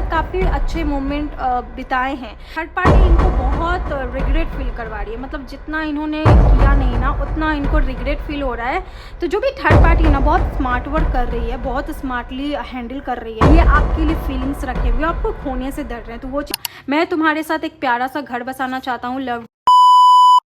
साथ काफ़ी अच्छे मोमेंट बिताए हैं। थर्ड पार्टी इनको बहुत रिग्रेट फील करवा रही है, मतलब जितना इन्होंने किया नहीं ना उतना इनको रिग्रेट फील हो रहा है। तो जो भी थर्ड पार्टी है ना बहुत स्मार्ट वर्क कर रही है, बहुत स्मार्टली हैंडल कर रही है। ये आपके लिए फीलिंग्स रखे हुए, आपको खोने से डर रहे हैं। तो वो मैं तुम्हारे साथ एक प्यारा सा घर बसाना चाहता हूँ। Love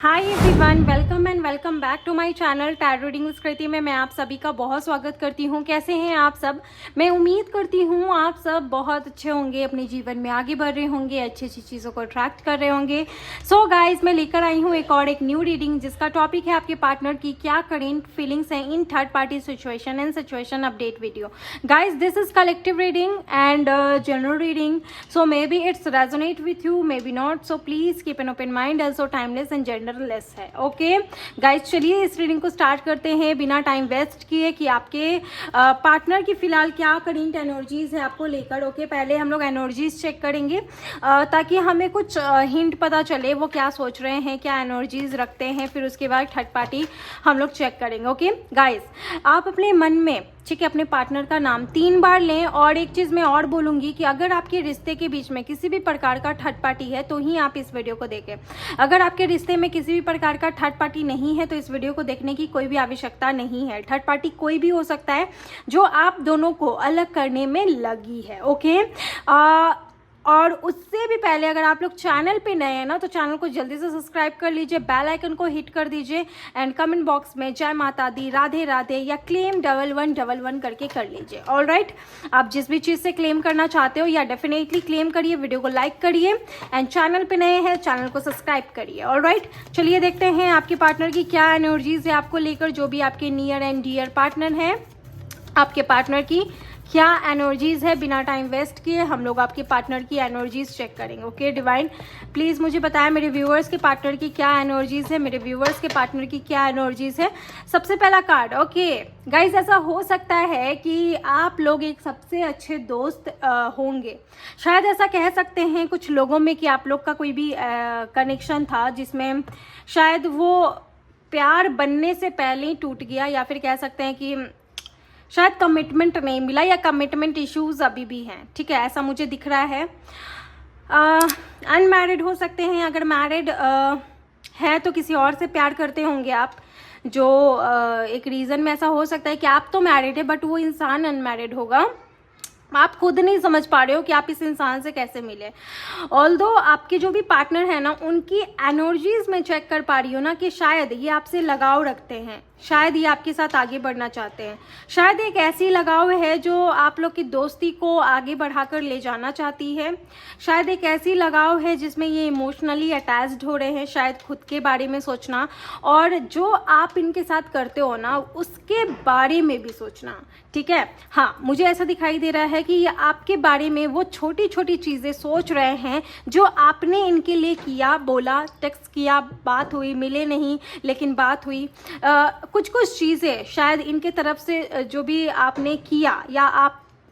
hi everyone, welcome and welcome back to my channel tarot reading with Kriti में मैं आप सभी का बहुत स्वागत करती हूँ। कैसे हैं आप सब? मैं उम्मीद करती हूँ आप सब बहुत अच्छे होंगे, अपने जीवन में आगे बढ़ रहे होंगे, अच्छी अच्छी चीज़ों को अट्रैक्ट कर रहे होंगे। सो गाइज, मैं लेकर आई हूँ एक न्यू रीडिंग जिसका टॉपिक है आपके पार्टनर की क्या करेंट फीलिंग्स हैं in third party situation and situation update video. Guys, this is collective reading and general reading, so may be it's resonate with you, may be not, so please keep an open mind, also timeless and less है। Okay guys, चलिए इस reading को start करते हैं बिना time waste किए कि आपके पार्टनर की फिलहाल क्या करेंट एनर्जीज है आपको लेकर। ओके, पहले हम लोग एनर्जीज चेक करेंगे ताकि हमें कुछ हिंट पता चले वो क्या सोच रहे हैं, क्या एनर्जीज रखते हैं। फिर उसके बाद थर्ड पार्टी हम लोग चेक करेंगे। ओके गाइज, आप अपने मन में, ठीक है, अपने पार्टनर का नाम 3 बार लें। और एक चीज़ मैं और बोलूँगी कि अगर आपके रिश्ते के बीच में किसी भी प्रकार का थर्ड पार्टी है तो ही आप इस वीडियो को देखें। अगर आपके रिश्ते में किसी भी प्रकार का थर्ड पार्टी नहीं है तो इस वीडियो को देखने की कोई भी आवश्यकता नहीं है। थर्ड पार्टी कोई भी हो सकता है जो आप दोनों को अलग करने में लगी है। ओके, और उससे भी पहले अगर आप लोग चैनल पे नए हैं ना तो चैनल को जल्दी से सब्सक्राइब कर लीजिए, बेल आइकन को हिट कर दीजिए एंड कमेंट बॉक्स में जय माता दी, राधे राधे या क्लेम 1111 करके कर लीजिए। ऑल राइट, आप जिस भी चीज़ से क्लेम करना चाहते हो या डेफिनेटली क्लेम करिए, वीडियो को लाइक करिए एंड चैनल पे नए हैं चैनल को सब्सक्राइब करिए। ऑल राइट, चलिए देखते हैं आपके पार्टनर की क्या एनर्जीज है आपको लेकर। जो भी आपके नियर एंड डियर पार्टनर हैं, आपके पार्टनर की क्या एनर्जीज है। बिना टाइम वेस्ट किए हम लोग आपके पार्टनर की एनर्जीज चेक करेंगे। ओके डिवाइन, प्लीज़ मुझे बताएं मेरे व्यूअर्स के पार्टनर की क्या एनर्जीज है, मेरे व्यूअर्स के पार्टनर की क्या एनर्जीज है। सबसे पहला कार्ड, ओके गाइज, ऐसा हो सकता है कि आप लोग एक सबसे अच्छे दोस्त होंगे। शायद ऐसा कह सकते हैं कुछ लोगों में कि आप लोग का कोई भी कनेक्शन था जिसमें शायद वो प्यार बनने से पहले ही टूट गया, या फिर कह सकते हैं कि शायद कमिटमेंट नहीं मिला या कमिटमेंट इश्यूज अभी भी हैं। ठीक है, ऐसा मुझे दिख रहा है। अनमैरिड हो सकते हैं, अगर मैरिड है तो किसी और से प्यार करते होंगे आप। जो एक रीज़न में ऐसा हो सकता है कि आप तो मैरिड है बट वो इंसान अनमैरिड होगा। आप खुद नहीं समझ पा रहे हो कि आप इस इंसान से कैसे मिले। ऑल्दो आपके जो भी पार्टनर है ना उनकी एनर्जीज में चेक कर पा रही हो ना कि शायद ये आपसे लगाव रखते हैं, शायद ये आपके साथ आगे बढ़ना चाहते हैं, शायद एक ऐसी लगाव है जो आप लोग की दोस्ती को आगे बढ़ाकर ले जाना चाहती है, शायद एक ऐसी लगाव है जिसमें ये इमोशनली अटैच्ड हो रहे हैं, शायद खुद के बारे में सोचना और जो आप इनके साथ करते हो ना उसके बारे में भी सोचना। ठीक है, हाँ मुझे ऐसा दिखाई दे रहा है कि ये आपके बारे में वो छोटी छोटी चीज़ें सोच रहे हैं जो आपने इनके लिए किया, बोला, टेक्स्ट किया, बात हुई, मिले नहीं लेकिन बात हुई। कुछ चीज़ें शायद इनके तरफ से जो भी आपने किया या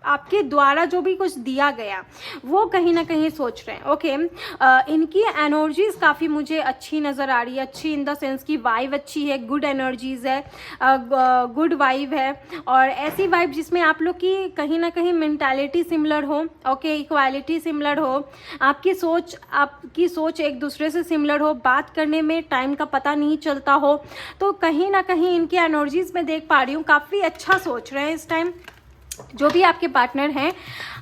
आपके द्वारा जो भी कुछ दिया गया वो कहीं ना कहीं सोच रहे हैं। ओके, इनकी एनर्जीज काफ़ी मुझे अच्छी नज़र आ रही है। अच्छी इन द सेंस की वाइब अच्छी है, गुड एनर्जीज है, गुड वाइब है और ऐसी वाइब जिसमें आप लोग की कहीं ना कहीं मेंटालिटी सिमिलर हो। ओके, इक्वालिटी सिमिलर हो, आपकी सोच एक दूसरे से सिमिलर हो, बात करने में टाइम का पता नहीं चलता हो। तो कहीं ना कहीं इनकी एनर्जीज में देख पा रही हूँ काफ़ी अच्छा सोच रहे हैं इस टाइम। जो भी आपके पार्टनर हैं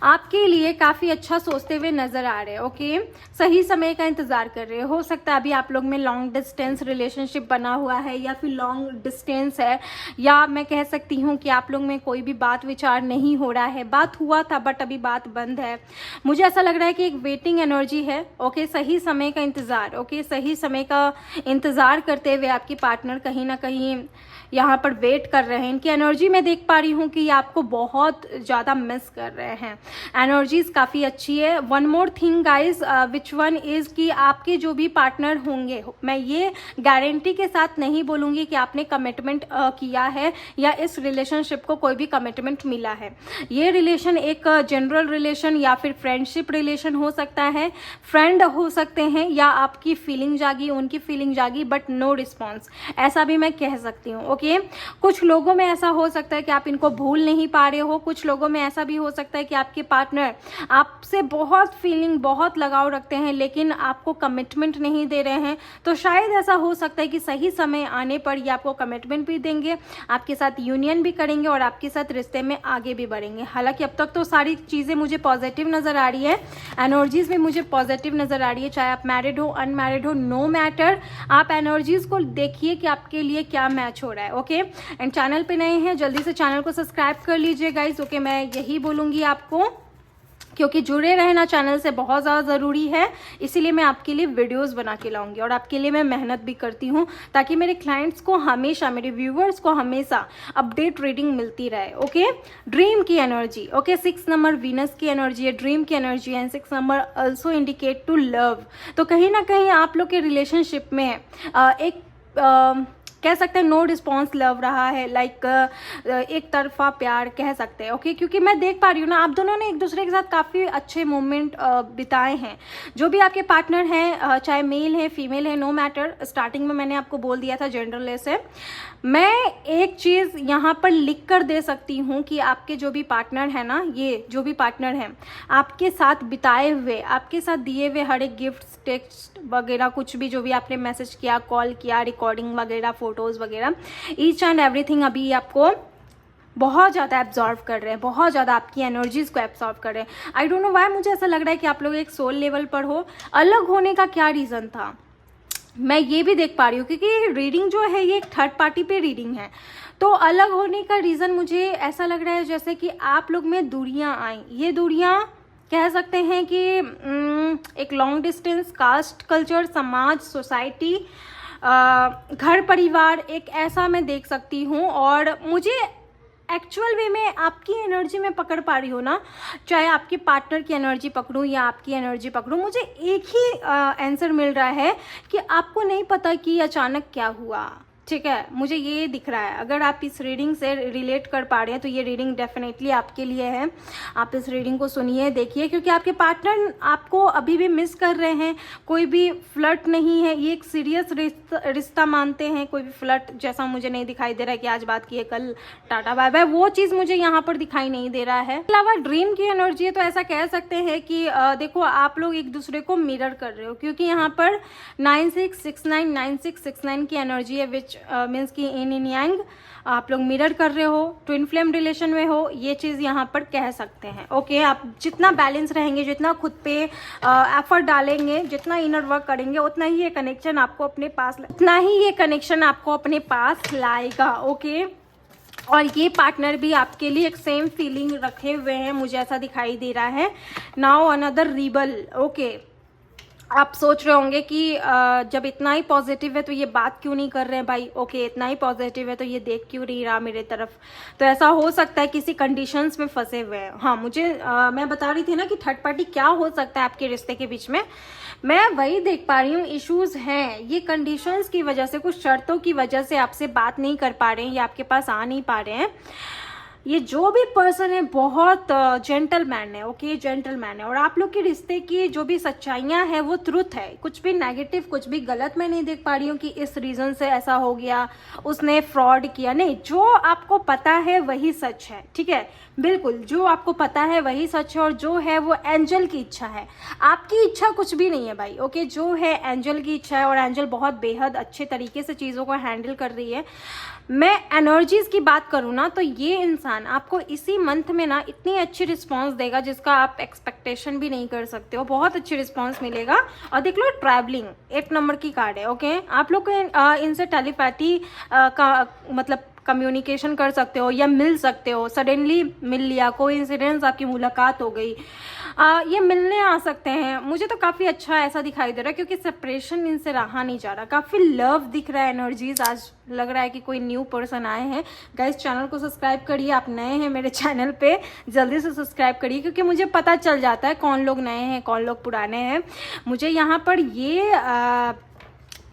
आपके लिए काफ़ी अच्छा सोचते हुए नज़र आ रहे हैं। ओके, सही समय का इंतज़ार कर रहे हैं। हो सकता है अभी आप लोग में लॉन्ग डिस्टेंस रिलेशनशिप बना हुआ है या फिर लॉन्ग डिस्टेंस है, या मैं कह सकती हूँ कि आप लोग में कोई भी बात विचार नहीं हो रहा है। बात हुआ था बट अभी बात बंद है। मुझे ऐसा लग रहा है कि एक वेटिंग एनर्जी है। ओके, सही समय का इंतज़ार। ओके, सही समय का इंतज़ार करते हुए आपके पार्टनर कहीं ना कहीं यहाँ पर वेट कर रहे हैं। इनकी एनर्जी में देख पा रही हूँ कि ये आपको बहुत ज़्यादा मिस कर रहे हैं। एनर्जीज काफ़ी अच्छी है। One more thing guys, which one is कि आपके जो भी पार्टनर होंगे, मैं ये गारंटी के साथ नहीं बोलूँगी कि आपने कमिटमेंट किया है या इस रिलेशनशिप को कोई भी कमिटमेंट मिला है। ये रिलेशन एक जनरल रिलेशन या फिर फ्रेंडशिप रिलेशन हो सकता है, फ्रेंड हो सकते हैं, या आपकी फीलिंग जागी, उनकी फीलिंग जागी बट नो रिस्पॉन्स, ऐसा भी मैं कह सकती हूँ। ओके, कुछ लोगों में ऐसा हो सकता है कि आप इनको भूल नहीं पा रहे हो हो, कुछ लोगों में ऐसा भी हो सकता है कि आपके पार्टनर आपसे बहुत फीलिंग, बहुत लगाव रखते हैं लेकिन आपको कमिटमेंट नहीं दे रहे हैं। तो शायद ऐसा हो सकता है कि सही समय आने पर ये आपको कमिटमेंट भी देंगे, आपके साथ यूनियन भी करेंगे और आपके साथ रिश्ते में आगे भी बढ़ेंगे। हालांकि अब तक तो सारी चीज़ें मुझे पॉजिटिव नज़र आ रही है, एनर्जीज भी मुझे पॉजिटिव नज़र आ रही है, चाहे आप मैरिड हो, अनमैरिड हो, नो मैटर, आप एनर्जीज को देखिए कि आपके लिए क्या मैच हो रहा है। ओके, एंड चैनल पे नए हैं जल्दी से चैनल को सब्सक्राइब कर लीजिए गाइज। ओके, मैं यही बोलूँगी आपको, क्योंकि जुड़े रहना चैनल से बहुत ज़्यादा ज़रूरी है, इसीलिए मैं आपके लिए वीडियोस बना के लाऊंगी और आपके लिए मैं मेहनत भी करती हूँ ताकि मेरे क्लाइंट्स को हमेशा, मेरे व्यूवर्स को हमेशा अपडेट रीडिंग मिलती रहे। ओके, ड्रीम की एनर्जी, ओके, 6 नंबर वीनस की एनर्जी है, ड्रीम की एनर्जी है, 6 नंबर ऑल्सो इंडिकेट टू लव। तो कहीं ना कहीं आप लोग के रिलेशनशिप में एक कह सकते हैं नो रिस्पॉन्स लव रहा है, लाइक एक तरफा प्यार कह सकते हैं। ओके, क्योंकि मैं देख पा रही हूँ ना, आप दोनों ने एक दूसरे के साथ काफ़ी अच्छे मोमेंट बिताए हैं। जो भी आपके पार्टनर हैं, चाहे मेल है, फीमेल है, नो मैटर, स्टार्टिंग में मैंने आपको बोल दिया था जनरललेस है। मैं एक चीज़ यहाँ पर लिख कर दे सकती हूँ कि आपके जो भी पार्टनर है ना, ये जो भी पार्टनर हैं आपके साथ बिताए हुए, आपके साथ दिए हुए हर एक गिफ्ट, टेक्स्ट वगैरह, कुछ भी जो भी आपने मैसेज किया, कॉल किया, रिकॉर्डिंग वगैरह, फोटोज़ वगैरह, ईच एंड एवरीथिंग अभी आपको बहुत ज़्यादा एब्जॉर्व कर रहे हैं, बहुत ज़्यादा आपकी एनर्जीज़ को एब्जॉर्व कर रहे हैं। आई डोंट नो व्हाई, मुझे ऐसा लग रहा है कि आप लोग एक सोल लेवल पर हो। अलग होने का क्या रीज़न था, मैं ये भी देख पा रही हूँ, क्योंकि रीडिंग जो है ये एक थर्ड पार्टी पे रीडिंग है। तो अलग होने का रीज़न मुझे ऐसा लग रहा है जैसे कि आप लोग में दूरियाँ आई। ये दूरियाँ कह सकते हैं कि एक लॉन्ग डिस्टेंस, कास्ट, कल्चर, समाज, सोसाइटी, घर परिवार, एक ऐसा मैं देख सकती हूँ। और मुझे एक्चुअल वे में आपकी एनर्जी में पकड़ पा रही हो ना, चाहे आपके पार्टनर की एनर्जी पकड़ूं या आपकी एनर्जी पकड़ूं, मुझे एक ही आंसर मिल रहा है कि आपको नहीं पता कि अचानक क्या हुआ। ठीक है, मुझे ये दिख रहा है। अगर आप इस रीडिंग से रिलेट कर पा रहे हैं तो ये रीडिंग डेफिनेटली आपके लिए है। आप इस रीडिंग को सुनिए, देखिए, क्योंकि आपके पार्टनर आपको अभी भी मिस कर रहे हैं। कोई भी फ्लर्ट नहीं है, ये एक सीरियस रिश्ता मानते हैं। कोई भी फ्लर्ट जैसा मुझे नहीं दिखाई दे रहा है कि आज बात की है कल टाटा बाय बाय, वो चीज़ मुझे यहाँ पर दिखाई नहीं दे रहा है। अलावा ड्रीम की एनर्जी है, तो ऐसा कह सकते हैं कि देखो आप लोग एक दूसरे को मिरर कर रहे हो, क्योंकि यहाँ पर 9669 की एनर्जी है, विच मीन्स कि इन यांग आप लोग मिरर कर रहे हो, ट्विन फ्लेम रिलेशन में हो, ये चीज़ यहाँ पर कह सकते हैं। ओके, आप जितना बैलेंस रहेंगे, जितना खुद पे एफर्ट डालेंगे, जितना इनर वर्क करेंगे, उतना ही ये कनेक्शन आपको अपने पास लाएगा। ओके, और ये पार्टनर भी आपके लिए एक सेम फीलिंग रखे हुए हैं, मुझे ऐसा दिखाई दे रहा है। Now another rebel. ओके, आप सोच रहे होंगे कि जब इतना ही पॉजिटिव है तो ये बात क्यों नहीं कर रहे हैं भाई। ओके, इतना ही पॉजिटिव है तो ये देख क्यों नहीं रहा मेरे तरफ। तो ऐसा हो सकता है किसी कंडीशंस में फंसे हुए हैं। हाँ, मुझे मैं बता रही थी ना कि थर्ड पार्टी क्या हो सकता है आपके रिश्ते के बीच में, मैं वही देख पा रही हूँ। इश्यूज हैं, ये कंडीशंस की वजह से, कुछ शर्तों की वजह से आपसे बात नहीं कर पा रहे हैं या आपके पास आ नहीं पा रहे हैं। ये जो भी पर्सन है बहुत जेंटलमैन है। ओके, जेंटलमैन है, और आप लोग के रिश्ते की जो भी सच्चाइयाँ हैं वो ट्रुथ है। कुछ भी नेगेटिव, कुछ भी गलत मैं नहीं देख पा रही हूँ कि इस रीज़न से ऐसा हो गया, उसने फ्रॉड किया, नहीं। जो आपको पता है वही सच है। ठीक है, बिल्कुल, जो आपको पता है वही सच है, और जो है वो एंजल की इच्छा है। आपकी इच्छा कुछ भी नहीं है भाई। ओके, जो है एंजल की इच्छा है, और एंजल बहुत बेहद अच्छे तरीके से चीज़ों को हैंडल कर रही है। मैं एनर्जीज की बात करूँ ना, तो ये इंसान आपको इसी मंथ में ना इतनी अच्छी रिस्पांस देगा जिसका आप एक्सपेक्टेशन भी नहीं कर सकते हो। बहुत अच्छी रिस्पांस मिलेगा। और देख लो, ट्रैवलिंग 8 नंबर की कार्ड है। ओके, आप लोग को इनसे टेलीपैथी का मतलब कम्युनिकेशन कर सकते हो या मिल सकते हो। सडनली मिल लिया, कोइंसिडेंस, आपकी मुलाकात हो गई, ये मिलने आ सकते हैं। मुझे तो काफ़ी अच्छा ऐसा दिखाई दे रहा है, क्योंकि सेपरेशन इनसे रहा नहीं जा रहा। काफ़ी लव दिख रहा है, एनर्जीज। आज लग रहा है कि कोई न्यू पर्सन आए हैं। गाइस, चैनल को सब्सक्राइब करिए। आप नए हैं मेरे चैनल पे, जल्दी से सब्सक्राइब करिए, क्योंकि मुझे पता चल जाता है कौन लोग नए हैं, कौन लोग पुराने हैं। मुझे यहाँ पर ये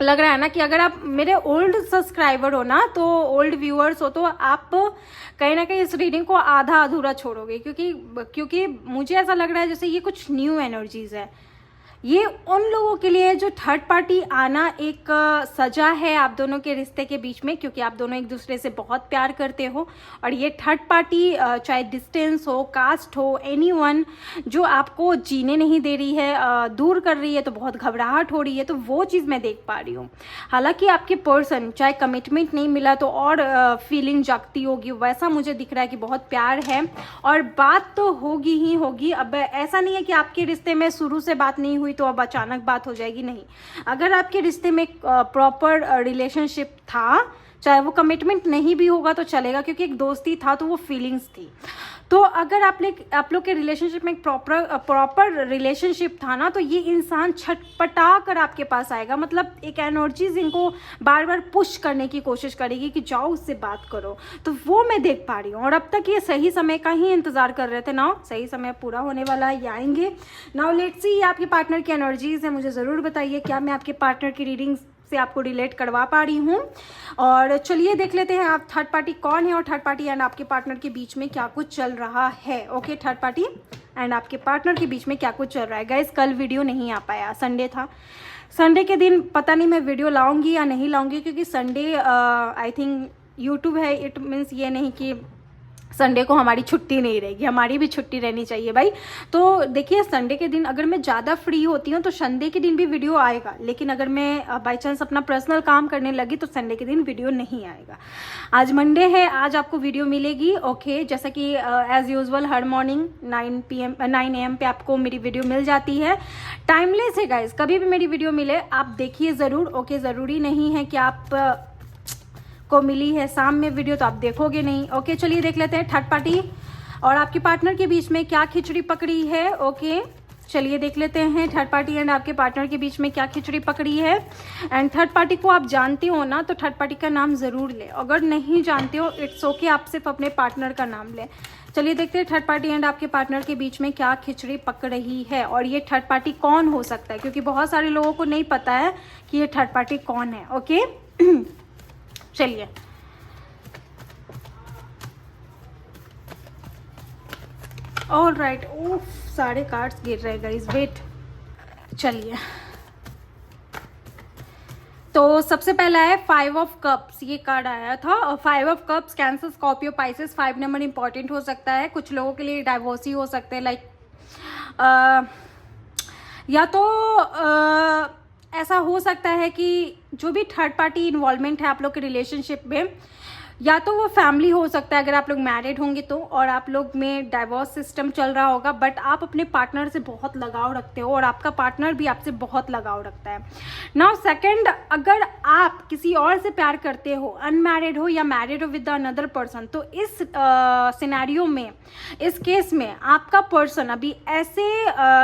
लग रहा है ना कि अगर आप मेरे ओल्ड सब्सक्राइबर हो ना, तो ओल्ड व्यूअर्स हो, तो आप कहीं ना कहीं इस रीडिंग को आधा अधूरा छोड़ोगे, क्योंकि मुझे ऐसा लग रहा है जैसे ये कुछ न्यू एनर्जीज है। ये उन लोगों के लिए जो थर्ड पार्टी आना एक सजा है आप दोनों के रिश्ते के बीच में, क्योंकि आप दोनों एक दूसरे से बहुत प्यार करते हो। और ये थर्ड पार्टी चाहे डिस्टेंस हो, कास्ट हो, एनीवन जो आपको जीने नहीं दे रही है, दूर कर रही है, तो बहुत घबराहट हो रही है, तो वो चीज़ मैं देख पा रही हूँ। हालांकि आपके पर्सन चाहे कमिटमेंट नहीं मिला तो और फीलिंग जागती होगी, वैसा मुझे दिख रहा है कि बहुत प्यार है और बात तो होगी ही होगी। अब ऐसा नहीं है कि आपके रिश्ते में शुरू से बात नहीं हुई तो अब अचानक बात हो जाएगी, नहीं। अगर आपके रिश्ते में प्रॉपर रिलेशनशिप था, चाहे वो कमिटमेंट नहीं भी होगा तो चलेगा, क्योंकि एक दोस्ती था तो वो फीलिंग्स थी। तो अगर आप लोग के रिलेशनशिप में एक प्रॉपर रिलेशनशिप था ना, तो ये इंसान छटपटा कर आपके पास आएगा। मतलब एक एनर्जीज इनको बार बार पुश करने की कोशिश करेगी कि जाओ उससे बात करो, तो वो मैं देख पा रही हूँ। और अब तक ये सही समय का ही इंतजार कर रहे थे ना, सही समय पूरा होने वाला है, ये आएंगे। नाउ लेट्स सी आपके पार्टनर की एनर्जीज है, मुझे ज़रूर बताइए क्या मैं आपके पार्टनर की रीडिंग से आपको रिलेट करवा पा रही हूँ। और चलिए देख लेते हैं आप थर्ड पार्टी कौन है और थर्ड पार्टी एंड आपके पार्टनर के बीच में क्या कुछ चल रहा है। ओके, थर्ड पार्टी एंड आपके पार्टनर के बीच में क्या कुछ चल रहा है। गाइस कल वीडियो नहीं आ पाया, संडे था। संडे के दिन पता नहीं मैं वीडियो लाऊंगी या नहीं लाऊंगी, क्योंकि संडे आई थिंक यूट्यूब है, इट मीन्स ये नहीं कि संडे को हमारी छुट्टी नहीं रहेगी, हमारी भी छुट्टी रहनी चाहिए भाई। तो देखिए संडे के दिन अगर मैं ज़्यादा फ्री होती हूँ तो संडे के दिन भी वीडियो आएगा, लेकिन अगर मैं बाई चांस अपना पर्सनल काम करने लगी तो संडे के दिन वीडियो नहीं आएगा। आज मंडे है, आज आपको वीडियो मिलेगी। ओके, जैसा कि एज यूजुअल हर मॉर्निंग 9 AM पे आपको मेरी वीडियो मिल जाती है। टाइमलेस है गाइज, कभी भी मेरी वीडियो मिले आप देखिए ज़रूर। ओके, ज़रूरी नहीं है कि आप को मिली है शाम में वीडियो तो आप देखोगे नहीं। ओके, चलिए देख लेते हैं थर्ड पार्टी और आपके पार्टनर के बीच में क्या खिचड़ी पकड़ी है। ओके, चलिए देख लेते हैं थर्ड पार्टी एंड आपके पार्टनर के बीच में क्या खिचड़ी पकड़ी है। एंड थर्ड पार्टी को आप जानते हो ना, तो थर्ड पार्टी का नाम ज़रूर ले। अगर नहीं जानते हो इट्स ओके, आप सिर्फ अपने पार्टनर का नाम लें। चलिए देखते हैं थर्ड पार्टी एंड आपके पार्टनर के बीच में क्या खिचड़ी पक रही है और ये थर्ड पार्टी कौन हो सकता है, क्योंकि बहुत सारे लोगों को नहीं पता है कि ये थर्ड पार्टी कौन है। ओके चलिए ऑल राइट। ओफ, सारे कार्ड्स गिर रहे गाइस, वेट। चलिए, तो सबसे पहला है 5 ऑफ कप्स, ये कार्ड आया था। और 5 of cups cancer, Scorpio, Pisces. 5 number important हो सकता है, कुछ लोगों के लिए डाइवोर्सी हो सकते हैं। लाइक या तो ऐसा हो सकता है कि जो भी थर्ड पार्टी इन्वॉल्वमेंट है आप लोग के रिलेशनशिप में, या तो वो फैमिली हो सकता है अगर आप लोग मैरिड होंगे तो, और आप लोग में डाइवोर्स सिस्टम चल रहा होगा, बट आप अपने पार्टनर से बहुत लगाव रखते हो और आपका पार्टनर भी आपसे बहुत लगाव रखता है। नाउ सेकंड, अगर आप किसी और से प्यार करते हो, अनमैरिड हो या मैरिड हो विद अनदर पर्सन, तो इस सिनेरियो में, इस केस में आपका पर्सन अभी ऐसे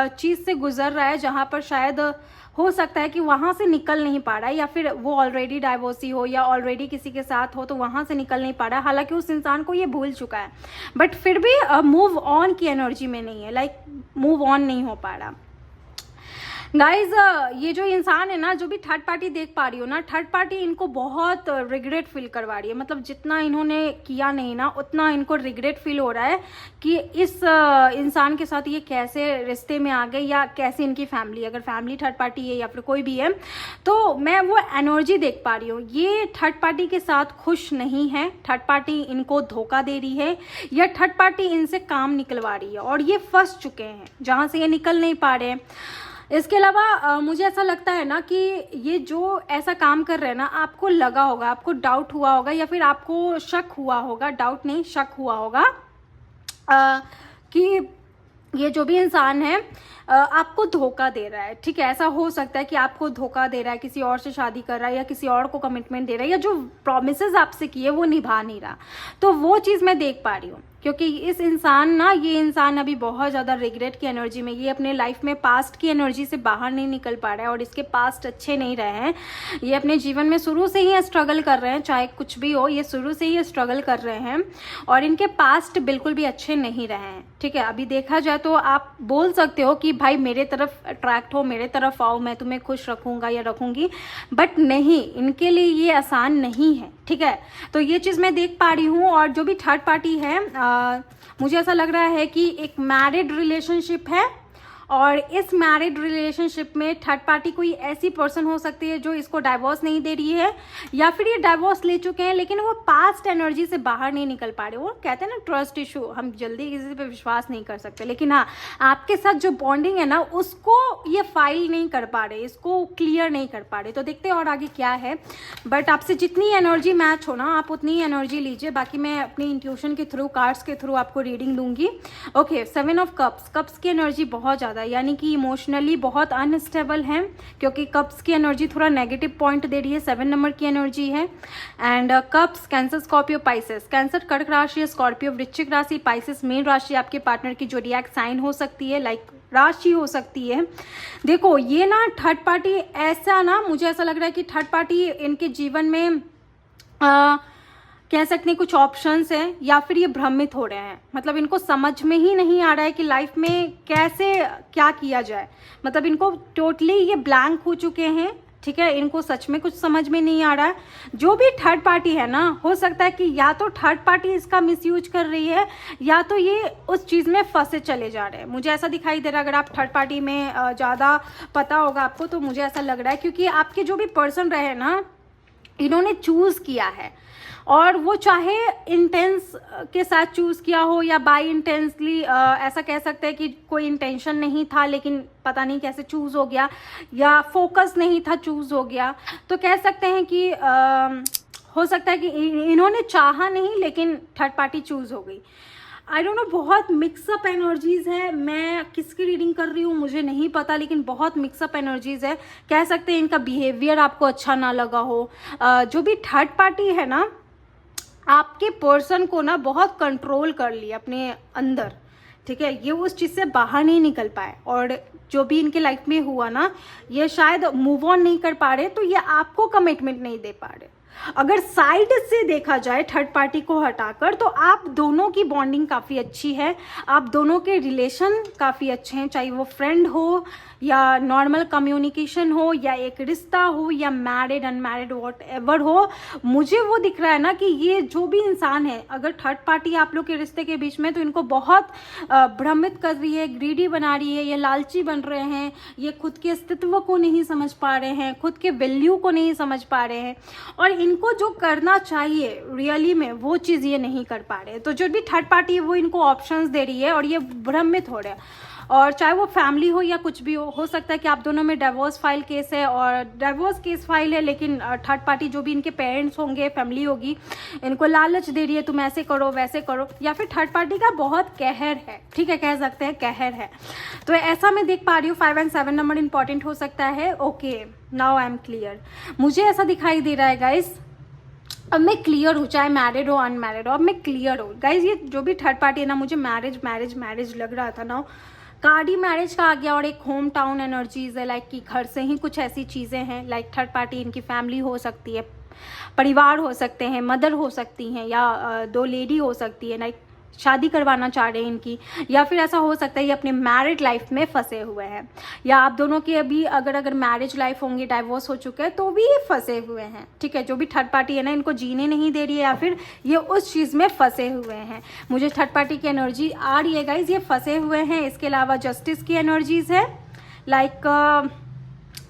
चीज़ से गुजर रहा है जहाँ पर शायद हो सकता है कि वहाँ से निकल नहीं पा रहा है, या फिर वो ऑलरेडी डाइवोर्सी हो या ऑलरेडी किसी के साथ हो तो वहाँ से निकल नहीं पा रहा है। हालांकि उस इंसान को ये भूल चुका है, बट फिर भी मूव ऑन की एनर्जी में नहीं है, लाइक मूव ऑन नहीं हो पा रहा। गाइज ये जो इंसान है ना, जो भी थर्ड पार्टी देख पा रही हो ना, थर्ड पार्टी इनको बहुत रिग्रेट फील करवा रही है। मतलब जितना इन्होंने किया नहीं ना, उतना इनको रिग्रेट फील हो रहा है कि इस इंसान के साथ ये कैसे रिश्ते में आ गए, या कैसे इनकी फैमिली, अगर फैमिली थर्ड पार्टी है या फिर कोई भी है, तो मैं वो एनर्जी देख पा रही हूँ। ये थर्ड पार्टी के साथ खुश नहीं है, थर्ड पार्टी इनको धोखा दे रही है, या थर्ड पार्टी इनसे काम निकलवा रही है और ये फंस चुके हैं जहाँ से ये निकल नहीं पा रहे हैं। इसके अलावा मुझे ऐसा लगता है ना कि ये जो ऐसा काम कर रहे हैं ना, आपको लगा होगा, आपको डाउट हुआ होगा, या फिर आपको शक हुआ होगा, डाउट नहीं शक हुआ होगा कि ये जो भी इंसान है आपको धोखा दे रहा है। ठीक है, ऐसा हो सकता है कि आपको धोखा दे रहा है, किसी और से शादी कर रहा है या किसी और को कमिटमेंट दे रहा है, या जो प्रॉमिसेस आपसे किए वो निभा नहीं रहा। तो वो चीज़ मैं देख पा रही हूँ, क्योंकि इस इंसान ना, ये इंसान अभी बहुत ज़्यादा रिग्रेट की एनर्जी में, ये अपने लाइफ में पास्ट की एनर्जी से बाहर नहीं निकल पा रहा है और इसके पास्ट अच्छे नहीं रहे हैं। ये अपने जीवन में शुरू से ही स्ट्रगल कर रहे हैं, चाहे कुछ भी हो, ये शुरू से ही स्ट्रगल कर रहे हैं और इनके पास्ट बिल्कुल भी अच्छे नहीं रहे हैं। ठीक है, अभी देखा जाए तो आप बोल सकते हो कि भाई मेरे तरफ अट्रैक्ट हो, मेरे तरफ आओ, मैं तुम्हें खुश रखूँगा या रखूँगी, बट नहीं, इनके लिए ये आसान नहीं है। ठीक है, तो ये चीज़ मैं देख पा रही हूँ। और जो भी थर्ड पार्टी है, मुझे ऐसा लग रहा है कि एक मैरिड रिलेशनशिप है और इस मैरिड रिलेशनशिप में थर्ड पार्टी कोई ऐसी पर्सन हो सकती है जो इसको डाइवोर्स नहीं दे रही है, या फिर ये डाइवोर्स ले चुके हैं लेकिन वो पास्ट एनर्जी से बाहर नहीं निकल पा रहे। वो कहते हैं ना ट्रस्ट इशू, हम जल्दी किसी पे विश्वास नहीं कर सकते, लेकिन हाँ आपके साथ जो बॉन्डिंग है ना उसको ये फाइल नहीं कर पा रहे, इसको क्लियर नहीं कर पा रहे। तो देखते हैं और आगे क्या है, बट आपसे जितनी एनर्जी मैच हो ना आप उतनी एनर्जी लीजिए, बाकी मैं अपनी इंट्यूशन के थ्रू, कार्ड्स के थ्रू आपको रीडिंग दूंगी। ओके, 7 ऑफ कप्स, कप्स की एनर्जी बहुत ज़्यादा, यानी कि इमोशनली बहुत अनस्टेबल है, क्योंकि कप्स की एनर्जी थोड़ा नेगेटिव पॉइंट दे रही है, 7 नंबर की एनर्जी है। And cups, cancer, Scorpio, Pisces. Cancer कर्क राशि, स्कॉर्पियो वृश्चिक राशि, पाइसेस मीन राशि आपके पार्टनर की जोडिएक साइन हो सकती है, लाइक राशि हो सकती है। देखो ये ना थर्ड पार्टी ऐसा ना, मुझे ऐसा लग रहा है कि थर्ड पार्टी इनके जीवन में कह सकते हैं कुछ ऑप्शंस हैं, या फिर ये भ्रमित हो रहे हैं, मतलब इनको समझ में ही नहीं आ रहा है कि लाइफ में कैसे क्या किया जाए, मतलब इनको टोटली ये ब्लैंक हो चुके हैं। ठीक है, इनको सच में कुछ समझ में नहीं आ रहा है। जो भी थर्ड पार्टी है ना, हो सकता है कि या तो थर्ड पार्टी इसका मिसयूज कर रही है, या तो ये उस चीज़ में फंसे चले जा रहे हैं। मुझे ऐसा दिखाई दे रहा है, अगर आप थर्ड पार्टी में ज़्यादा पता होगा आपको, तो मुझे ऐसा लग रहा है, क्योंकि आपके जो भी पर्सन रहे ना, इन्होंने चूज़ किया है, और वो चाहे इंटेंस के साथ चूज़ किया हो या बाई इंटेंसली, ऐसा कह सकते हैं कि कोई इंटेंशन नहीं था लेकिन पता नहीं कैसे चूज़ हो गया, या फोकस नहीं था चूज़ हो गया। तो कह सकते हैं कि हो सकता है कि इन्होंने चाहा नहीं लेकिन थर्ड पार्टी चूज़ हो गई। आई डोंट नो, बहुत मिक्सअप एनर्जीज़ है। मैं किसकी रीडिंग कर रही हूँ मुझे नहीं पता, लेकिन बहुत मिक्सअप एनर्जीज़ है। कह सकते हैं इनका बिहेवियर आपको अच्छा ना लगा हो। जो भी थर्ड पार्टी है ना, आपके पर्सन को ना बहुत कंट्रोल कर लिया अपने अंदर। ठीक है, ये उस चीज़ से बाहर नहीं निकल पाए, और जो भी इनके लाइफ में हुआ ना, ये शायद मूव ऑन नहीं कर पा रहे, तो ये आपको कमिटमेंट नहीं दे पा रहे। अगर साइड से देखा जाए थर्ड पार्टी को हटाकर, तो आप दोनों की बॉन्डिंग काफ़ी अच्छी है, आप दोनों के रिलेशन काफ़ी अच्छे हैं, चाहे वो फ्रेंड हो या नॉर्मल कम्युनिकेशन हो या एक रिश्ता हो या मैरिड अनमैरिड वॉट एवर हो। मुझे वो दिख रहा है ना कि ये जो भी इंसान है, अगर थर्ड पार्टी आप लोग के रिश्ते के बीच में, तो इनको बहुत भ्रमित कर रही है, ग्रीडी बना रही है, ये लालची बन रहे हैं, ये खुद के अस्तित्व को नहीं समझ पा रहे हैं, खुद के वैल्यू को नहीं समझ पा रहे हैं, और इनको जो करना चाहिए रियली में वो चीज़ ये नहीं कर पा रहे। तो जो भी थर्ड पार्टी है वो इनको ऑप्शंस दे रही है, और ये भ्रमित हो रहे हैं। और चाहे वो फैमिली हो या कुछ भी हो सकता है कि आप दोनों में डिवोर्स फाइल केस है, और डिवोर्स केस फाइल है, लेकिन थर्ड पार्टी जो भी इनके पेरेंट्स होंगे, फैमिली होगी, इनको लालच दे रही है तुम ऐसे करो वैसे करो, या फिर थर्ड पार्टी का बहुत कहर है। ठीक है, कह सकते हैं कहर है। तो ऐसा मैं देख पा रही हूँ। 5 और 7 नंबर इंपॉर्टेंट हो सकता है। Okay, now I am clear. मुझे ऐसा दिखाई दे रहा है गाइस, अब मैं क्लियर हूँ, चाहे मैरिड हो अनमैरिड हो, अब मैं क्लियर हूँ गाइज। ये जो भी थर्ड पार्टी है ना, मुझे मैरिज मैरिज मैरिज लग रहा था ना, कार्ड ही मैरिज का आ गया, और एक होम टाउन एनर्जीज है, लाइक कि घर से ही कुछ ऐसी चीज़ें हैं, लाइक थर्ड पार्टी इनकी फैमिली हो सकती है, परिवार हो सकते हैं, मदर हो सकती हैं, या 2 लेडी हो सकती है, लाइक शादी करवाना चाह रहे हैं इनकी, या फिर ऐसा हो सकता है ये अपने मैरिड लाइफ में फंसे हुए हैं, या आप दोनों की अभी अगर मैरिज लाइफ होंगी, डाइवोर्स हो चुके हैं, तो भी ये फंसे हुए हैं। ठीक है, जो भी थर्ड पार्टी है ना, इनको जीने नहीं दे रही है, या फिर ये उस चीज़ में फंसे हुए हैं। मुझे थर्ड पार्टी की एनर्जी आ रही है गाइज, ये फंसे हुए हैं। इसके अलावा जस्टिस की एनर्जीज है, लाइक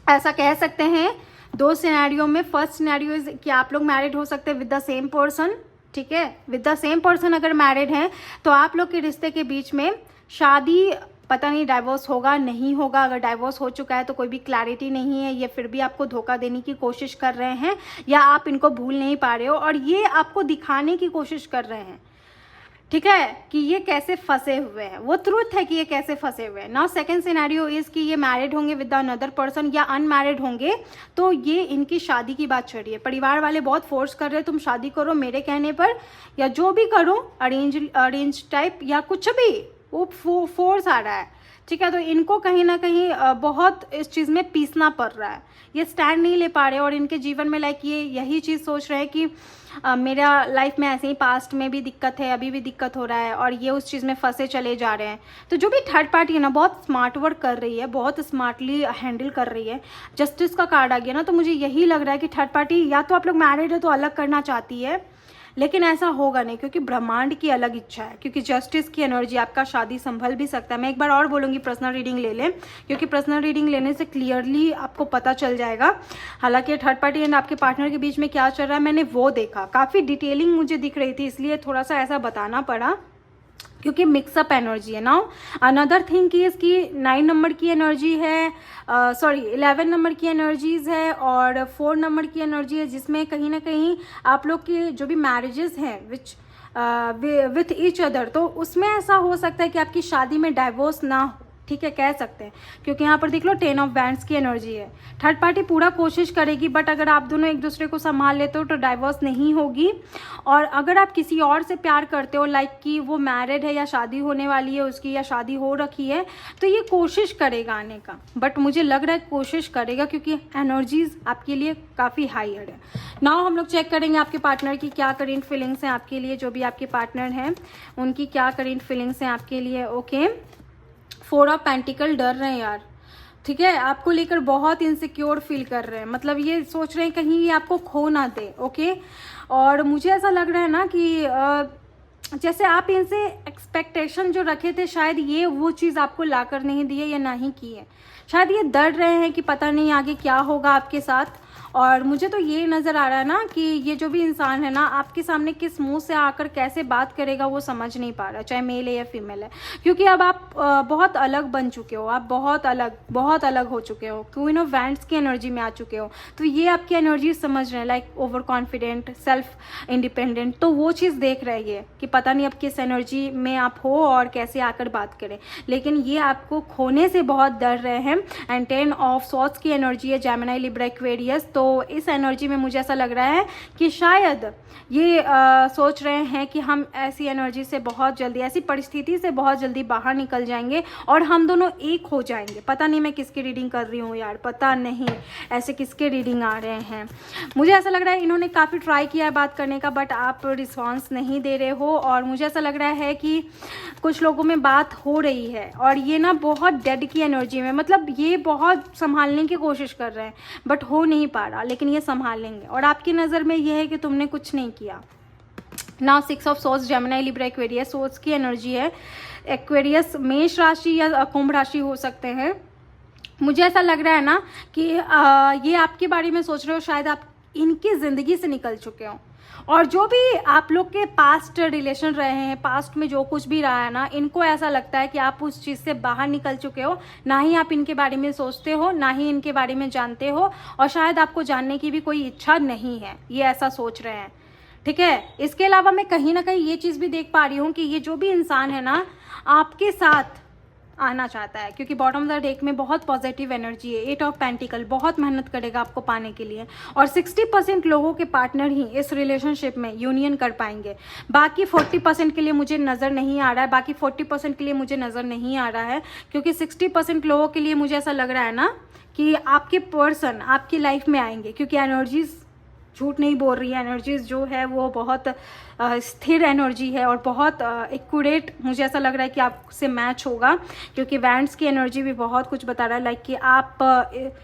ऐसा कह सकते हैं 2 सिनेरियो में। फर्स्ट सिनेरियो कि आप लोग मैरिड हो सकते हैं विद द सेम पर्सन। ठीक है, विद द सेम पर्सन अगर मैरिड हैं, तो आप लोग के रिश्ते के बीच में शादी, पता नहीं डाइवोर्स होगा नहीं होगा। अगर डाइवोर्स हो चुका है तो कोई भी क्लैरिटी नहीं है, ये फिर भी आपको धोखा देने की कोशिश कर रहे हैं, या आप इनको भूल नहीं पा रहे हो, और ये आपको दिखाने की कोशिश कर रहे हैं। ठीक है, कि ये कैसे फंसे हुए हैं, वो ट्रूथ है कि ये कैसे फंसे हुए हैं। नाउ सेकंड सिनेरियो इज कि ये मैरिड होंगे विद अनदर पर्सन, या अनमैरिड होंगे, तो ये इनकी शादी की बात चल रही है। परिवार वाले बहुत फोर्स कर रहे हैं, तुम शादी करो मेरे कहने पर, या जो भी करो, अरेंज टाइप या कुछ भी, वो फोर्स आ रहा है। ठीक है, तो इनको कहीं ना कहीं बहुत इस चीज़ में पीसना पड़ रहा है, ये स्टैंड नहीं ले पा रहे, और इनके जीवन में लाइक ये यही चीज़ सोच रहे हैं कि मेरा लाइफ में ऐसे ही पास्ट में भी दिक्कत है, अभी भी दिक्कत हो रहा है, और ये उस चीज़ में फंसे चले जा रहे हैं। तो जो भी थर्ड पार्टी है ना, बहुत स्मार्ट वर्क कर रही है, बहुत स्मार्टली हैंडल कर रही है। जस्टिस का कार्ड आ गया ना, तो मुझे यही लग रहा है कि थर्ड पार्टी या तो आप लोग मैरिड है तो अलग करना चाहती है, लेकिन ऐसा होगा नहीं, क्योंकि ब्रह्मांड की अलग इच्छा है, क्योंकि जस्टिस की एनर्जी, आपका शादी संभल भी सकता है। मैं एक बार और बोलूँगी पर्सनल रीडिंग ले लें, क्योंकि पर्सनल रीडिंग लेने से क्लियरली आपको पता चल जाएगा। हालांकि थर्ड पार्टी एंड आपके पार्टनर के बीच में क्या चल रहा है मैंने वो देखा, काफ़ी डिटेलिंग मुझे दिख रही थी, इसलिए थोड़ा सा ऐसा बताना पड़ा, क्योंकि मिक्सअप एनर्जी है। नाउ अनदर थिंग की इसकी 9 नंबर की एनर्जी है, 11 नंबर की एनर्जीज है और 4 नंबर की एनर्जी है, जिसमें कहीं ना कहीं आप लोग के जो भी मैरिजेस हैं विथ ईच अदर, तो उसमें ऐसा हो सकता है कि आपकी शादी में डाइवोर्स ना हो, ठीक है, कह सकते हैं, क्योंकि यहाँ पर देख लो 10 ऑफ बैंड्स की एनर्जी है। थर्ड पार्टी पूरा कोशिश करेगी, बट अगर आप दोनों एक दूसरे को संभाल लेते हो तो डाइवोर्स नहीं होगी। और अगर आप किसी और से प्यार करते हो, लाइक कि वो मैरिड है या शादी होने वाली है उसकी या शादी हो रखी है, तो ये कोशिश करेगा आने का, बट मुझे लग रहा है कोशिश करेगा, क्योंकि एनर्जीज आपके लिए काफ़ी हायर है। नाउ हम लोग चेक करेंगे आपके पार्टनर की क्या करेंट फीलिंग्स हैं आपके लिए, जो भी आपके पार्टनर हैं उनकी क्या करेंट फीलिंग्स हैं आपके लिए। ओके, 4 ऑफ पेंटिकल, डर रहे हैं यार, ठीक है, आपको लेकर बहुत इनसिक्योर फील कर रहे हैं, मतलब ये सोच रहे हैं कहीं ये आपको खो ना दे। ओके, और मुझे ऐसा लग रहा है ना कि जैसे आप इनसे एक्सपेक्टेशन जो रखे थे, शायद ये वो चीज़ आपको लाकर नहीं दी है या ना ही की है, शायद ये डर रहे हैं कि पता नहीं आगे क्या होगा आपके साथ। और मुझे तो ये नज़र आ रहा है ना कि ये जो भी इंसान है ना, आपके सामने किस मुंह से आकर कैसे बात करेगा वो समझ नहीं पा रहा, चाहे मेल है या फीमेल है, क्योंकि अब आप बहुत अलग बन चुके हो, आप बहुत अलग हो चुके हो, क्वीन ऑफ वैंड्स की एनर्जी में आ चुके हो, तो ये आपकी एनर्जी समझ रहे हैं, like over confident, self independent, तो वो चीज़ देख रही है कि पता नहीं अब किस एनर्जी में आप हो और कैसे आकर बात करें, लेकिन ये आपको खोने से बहुत डर रहे हैं। एंड 10 ऑफ सॉर्ड्स की एनर्जी है, जेमिनी, लिब्रा, एक्वेरियस, तो इस एनर्जी में मुझे ऐसा लग रहा है कि शायद ये सोच रहे हैं कि हम ऐसी एनर्जी से बहुत जल्दी, ऐसी परिस्थिति से बहुत जल्दी बाहर निकल जाएंगे और हम दोनों एक हो जाएंगे। पता नहीं मैं किसकी रीडिंग कर रही हूँ यार, पता नहीं ऐसे किसके रीडिंग आ रहे हैं। मुझे ऐसा लग रहा है इन्होंने काफ़ी ट्राई किया है बात करने का, बट आप रिस्पॉन्स नहीं दे रहे हो, और मुझे ऐसा लग रहा है कि कुछ लोगों में बात हो रही है और ये ना बहुत डेड की एनर्जी में, मतलब ये बहुत संभालने की कोशिश कर रहे हैं बट हो नहीं पा रहा, लेकिन ये संभाल लेंगे। और आपकी नज़र में ये है कि तुमने कुछ नहीं किया। Now 6 of source, Gemini, Libra, Aquarius, source की एनर्जी है। एक्वेरियस मेष राशि या कुंभ राशि हो सकते हैं। मुझे ऐसा लग रहा है ना कि ये आपके बारे में सोच रहे हो, शायद आप इनकी ज़िंदगी से निकल चुके हो, और जो भी आप लोग के पास्ट रिलेशन रहे हैं, पास्ट में जो कुछ भी रहा है ना, इनको ऐसा लगता है कि आप उस चीज़ से बाहर निकल चुके हो, ना ही आप इनके बारे में सोचते हो, ना ही इनके बारे में जानते हो, और शायद आपको जानने की भी कोई इच्छा नहीं है, ये ऐसा सोच रहे हैं, ठीक है। इसके अलावा मैं कहीं ना कहीं ये चीज़ भी देख पा रही हूँ कि ये जो भी इंसान है ना आपके साथ आना चाहता है, क्योंकि बॉटम ऑफ द डेक में बहुत पॉजिटिव एनर्जी है। 8 ऑफ पेंटिकल, बहुत मेहनत करेगा आपको पाने के लिए, और 60% लोगों के पार्टनर ही इस रिलेशनशिप में यूनियन कर पाएंगे। बाकी 40% के लिए मुझे नज़र नहीं आ रहा है, बाकी 40% के लिए मुझे नज़र नहीं आ रहा है, क्योंकि 60% लोगों के लिए मुझे ऐसा लग रहा है ना कि आपके पर्सन आपकी लाइफ में आएंगे, क्योंकि एनर्जीज झूठ नहीं बोल रही है, एनर्जीज जो है वो बहुत स्थिर एनर्जी है और बहुत एक्यूरेट, मुझे ऐसा लग रहा है कि आपसे मैच होगा, क्योंकि वैंड्स की एनर्जी भी बहुत कुछ बता रहा है, लाइक कि आप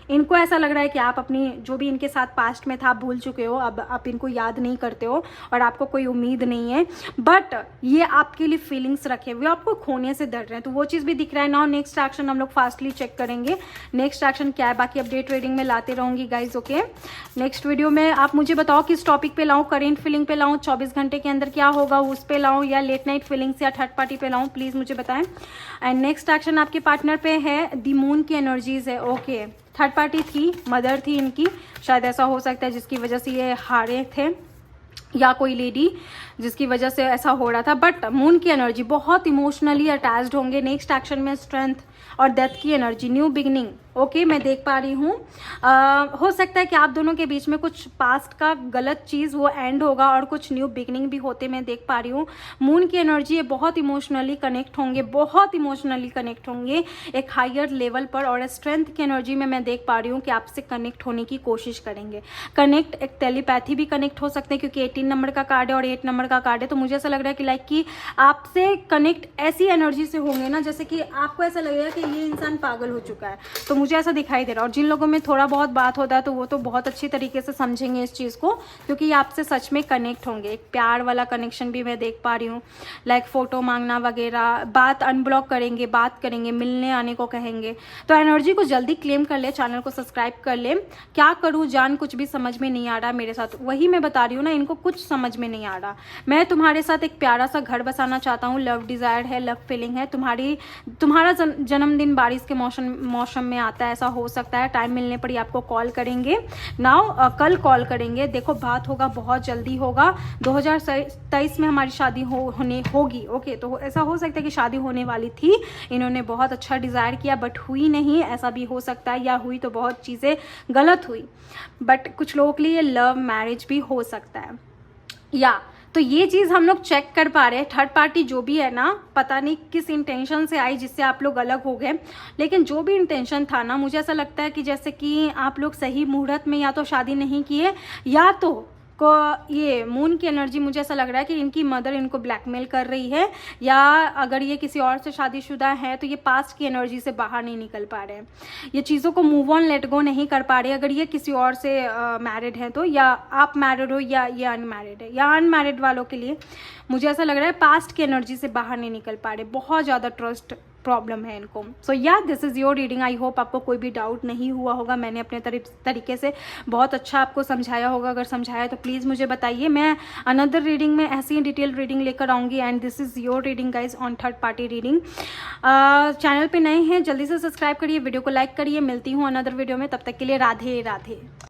इनको ऐसा लग रहा है कि आप अपनी जो भी इनके साथ पास्ट में था आप भूल चुके हो, अब आप इनको याद नहीं करते हो और आपको कोई उम्मीद नहीं है, बट ये आपके लिए फीलिंग्स रखे हुए, आपको खोने से डर रहे हैं, तो वो चीज़ भी दिख रहा है। नाउ नेक्स्ट एक्शन हम लोग फास्टली चेक करेंगे, नेक्स्ट एक्शन क्या है, बाकी अपडेट रीडिंग में लाते रहूँगी गाइज। ओके, नेक्स्ट वीडियो में आप मुझे बताओ किस टॉपिक पे लाऊं, करेंट फीलिंग पे लाऊं, 24 घंटे के अंदर क्या होगा उस पे लाऊं, या लेट नाइट फीलिंग्स या थर्ड पार्टी पे लाऊं, प्लीज मुझे बताएं। एंड नेक्स्ट एक्शन आपके पार्टनर पे है, द मून की एनर्जीज है। ओके, थर्ड पार्टी थी, मदर थी इनकी, शायद ऐसा हो सकता है जिसकी वजह से ये हारे थे, या कोई लेडी जिसकी वजह से ऐसा हो रहा था, बट मून की एनर्जी बहुत इमोशनली अटैच्ड होंगे। नेक्स्ट एक्शन में स्ट्रेंथ और डेथ की एनर्जी, न्यू बिगनिंग। ओके, मैं देख पा रही हूँ हो सकता है कि आप दोनों के बीच में कुछ पास्ट का गलत चीज़ वो एंड होगा और कुछ न्यू बिगनिंग भी होते मैं देख पा रही हूँ। मून की एनर्जी है, बहुत इमोशनली कनेक्ट होंगे, बहुत इमोशनली कनेक्ट होंगे एक हायर लेवल पर, और स्ट्रेंथ की एनर्जी में मैं देख पा रही हूँ कि आपसे कनेक्ट होने की कोशिश करेंगे। कनेक्ट, एक टेलीपैथी भी कनेक्ट हो सकते हैं, क्योंकि 18 नंबर का कार्ड है और 8 नंबर का कार्ड है, तो मुझे ऐसा लग रहा है कि लाइक कि आपसे कनेक्ट ऐसी एनर्जी से होंगे ना, जैसे कि आपको ऐसा लगेगा कि ये इंसान पागल हो चुका है, तो मुझे ऐसा दिखाई दे रहा है। और जिन लोगों में थोड़ा बहुत बात होता है तो वो तो बहुत अच्छी तरीके से समझेंगे इस चीज़ को, क्योंकि ये आपसे सच में कनेक्ट होंगे। एक प्यार वाला कनेक्शन भी मैं देख पा रही हूँ, लाइक फ़ोटो मांगना वगैरह, बात अनब्लॉक करेंगे, बात करेंगे, मिलने आने को कहेंगे। तो एनर्जी को जल्दी क्लेम कर ले, चैनल को सब्सक्राइब कर ले। क्या करूँ जान, कुछ भी समझ में नहीं आ रहा मेरे साथ, वही मैं बता रही हूँ ना, इनको कुछ समझ में नहीं आ रहा। मैं तुम्हारे साथ एक प्यारा सा घर बसाना चाहता हूँ, लव डिज़ायर है, लव फीलिंग है। तुम्हारा जन्मदिन बारिश के मौसम में आता है, ऐसा हो सकता है। टाइम मिलने पर ही आपको कॉल करेंगे, कल कॉल करेंगे। देखो बात होगा, बहुत जल्दी होगा। 2023 में हमारी शादी होगी। ओके, तो ऐसा हो सकता है कि शादी होने वाली थी, इन्होंने बहुत अच्छा डिज़ायर किया बट हुई नहीं, ऐसा भी हो सकता है। या हुई तो बहुत चीज़ें गलत हुई, बट कुछ लोगों के लिए लव मैरिज भी हो सकता है। या तो ये चीज़ हम लोग चेक कर पा रहे हैं। थर्ड पार्टी जो भी है ना, पता नहीं किस इंटेंशन से आई जिससे आप लोग अलग हो गए, लेकिन जो भी इंटेंशन था ना, मुझे ऐसा लगता है कि जैसे कि आप लोग सही मुहूर्त में या तो शादी नहीं किए, या तो को ये मून की एनर्जी, मुझे ऐसा लग रहा है कि इनकी मदर इनको ब्लैकमेल कर रही है, या अगर ये किसी और से शादीशुदा है तो ये पास्ट की एनर्जी से बाहर नहीं निकल पा रहे हैं, ये चीज़ों को मूव ऑन लेट गो नहीं कर पा रहे। अगर ये किसी और से मैरिड है तो, या आप मैरिड हो या ये अनमैरिड है, या अनमैरिड वालों के लिए मुझे ऐसा लग रहा है पास्ट की एनर्जी से बाहर नहीं निकल पा रहे, बहुत ज़्यादा ट्रस्ट प्रॉब्लम है इनको। सो या this is your reading. I hope आपको कोई भी डाउट नहीं हुआ होगा, मैंने अपने तरीके से बहुत अच्छा आपको समझाया होगा। अगर समझाया तो प्लीज़ मुझे बताइए, मैं अनदर रीडिंग में ऐसी डिटेल रीडिंग लेकर आऊँगी। And this is your reading guys on third party reading. Channel पे नए हैं जल्दी से सब्सक्राइब करिए, वीडियो को लाइक करिए। मिलती हूँ अनदर वीडियो में, तब तक के लिए राधे राधे।